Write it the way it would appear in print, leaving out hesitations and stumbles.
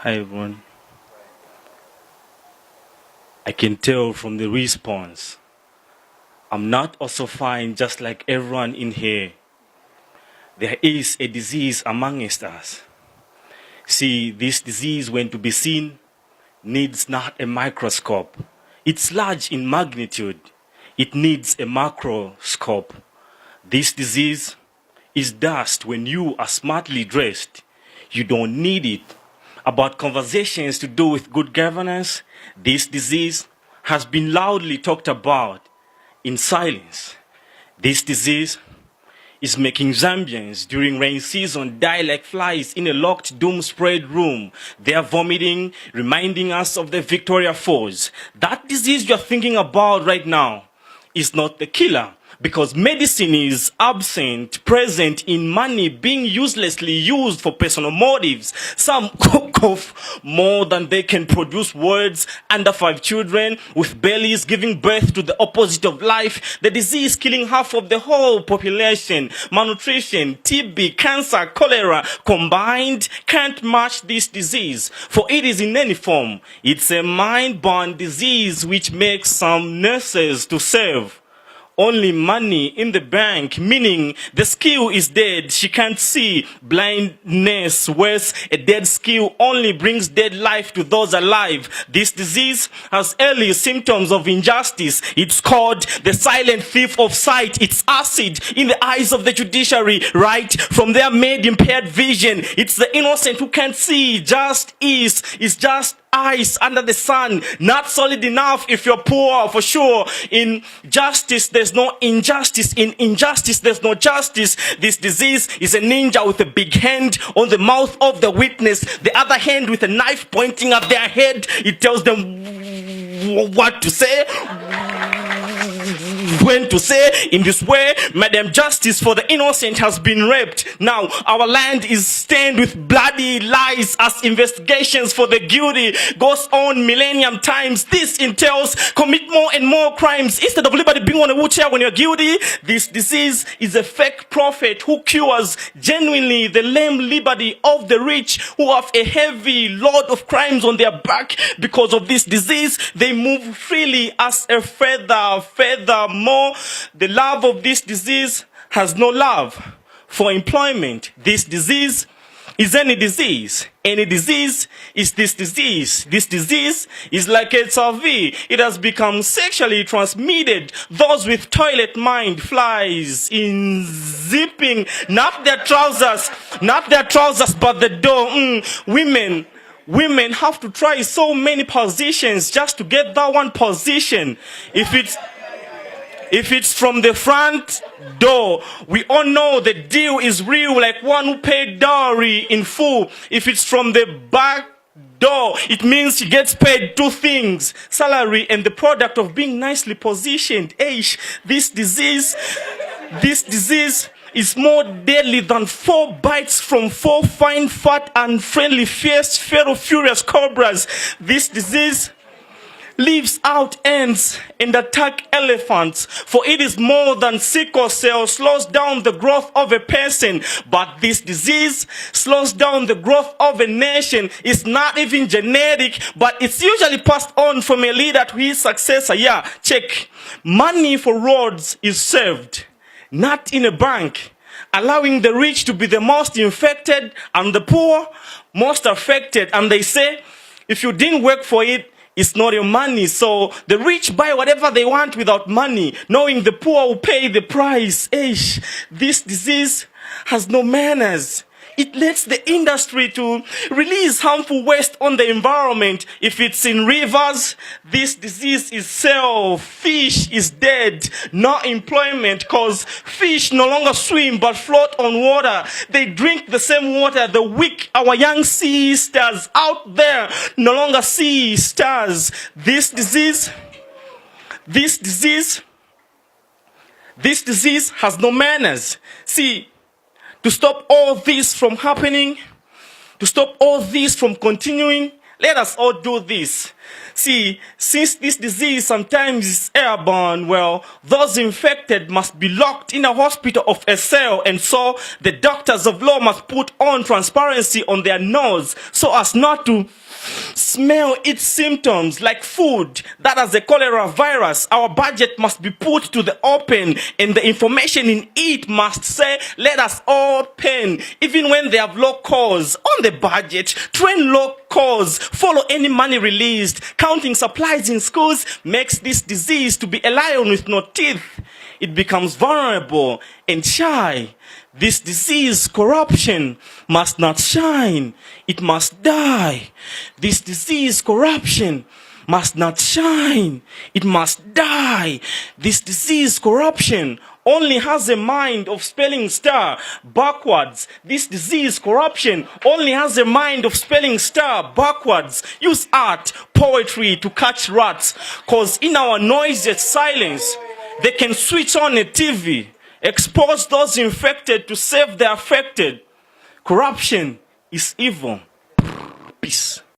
Hi everyone. I can tell from the response, I'm not also fine just like everyone in here. There is a disease amongst us. See, this disease, when to be seen, needs not a microscope. It's large in magnitude. It needs a macroscope. This disease is dust when you are smartly dressed. You don't need it. About conversations to do with good governance, this disease has been loudly talked about in silence. This disease is making Zambians during rain season die like flies in a locked doom-spread room. They are vomiting, reminding us of the Victoria Falls. That disease you're thinking about right now is not the killer, because medicine is absent, present in money being uselessly used for personal motives. Some cough more than they can produce words, under 5 children with bellies giving birth to the opposite of life. The disease killing half of the whole population. Malnutrition, TB, cancer, cholera combined can't match this disease, for it is in any form. It's a mind-borne disease which makes some nurses to serve only money in the bank, meaning the skill is dead. She can't see. Blindness, worse, a dead skill only brings dead life to those alive. This disease has early symptoms of injustice. It's called the silent thief of sight. It's acid in the eyes of the judiciary, right? From their made impaired vision. It's the innocent who can't see. Just is just ice under the sun, not solid enough if you're poor, for sure. In justice, there's no injustice. In injustice, there's no justice. This disease is a ninja with a big hand on the mouth of the witness, the other hand with a knife pointing at their head. It tells them what to say, when to say. In this way, Madam Justice for the innocent has been raped. Now, our land is stained with bloody lies as investigations for the guilty goes on millennium times. This entails commit more and more crimes instead of liberty being on a wheelchair when you're guilty. This disease is a fake prophet who cures genuinely the lame liberty of the rich who have a heavy load of crimes on their back. Because of this disease, they move freely as a feather. Furthermore, the love of this disease has no love for employment. This disease is any disease. Any disease is this disease. This disease is like HIV. It has become sexually transmitted. Those with toilet mind, flies in zipping, not their trousers, but the door. Women have to try so many positions just to get that one position. If it's from the front door, we all know the deal is real, like one who paid dowry in full. If it's from the back door, it means she gets paid 2 things: salary and the product of being nicely positioned. This disease is more deadly than 4 bites from 4 fine, fat, and friendly, fierce, feral, furious cobras. This disease leaves out ants and attack elephants, for it is more than sickle cell, slows down the growth of a person. But this disease slows down the growth of a nation. It's not even genetic, but it's usually passed on from a leader to his successor. Yeah, check. Money for roads is saved, not in a bank, allowing the rich to be the most infected and the poor most affected. And they say, if you didn't work for it, it's not your money. So the rich buy whatever they want without money, knowing the poor will pay the price. This disease has no manners. It lets the industry to release harmful waste on the environment. If it's in rivers, this disease is fish is dead. No employment, cause fish no longer swim but float on water. They drink the same water. The weak, our young sea stars out there no longer see stars. This disease has no manners. See, to stop all this from happening, to stop all this from continuing, Let us all do this. See, since this disease sometimes is airborne, well, those infected must be locked in a hospital of a cell, and so the doctors of law must put on transparency on their nose so as not to smell its symptoms like food that has a cholera virus. Our budget must be put to the open, and the information in it must say, let us open, even when they have low cause on the budget. Train low cause, follow any money released. Counting supplies in schools makes this disease to be a lion with no teeth. It becomes vulnerable and shy. This disease, corruption, must not shine. It must die. This disease, corruption, must not shine. It must die. This disease, corruption, only has a mind of spelling star backwards. This disease, corruption, only has a mind of spelling star backwards. Use art, poetry to catch rats, cause in our noisy silence, they can switch on a TV, expose those infected to save the affected. Corruption is evil. Peace.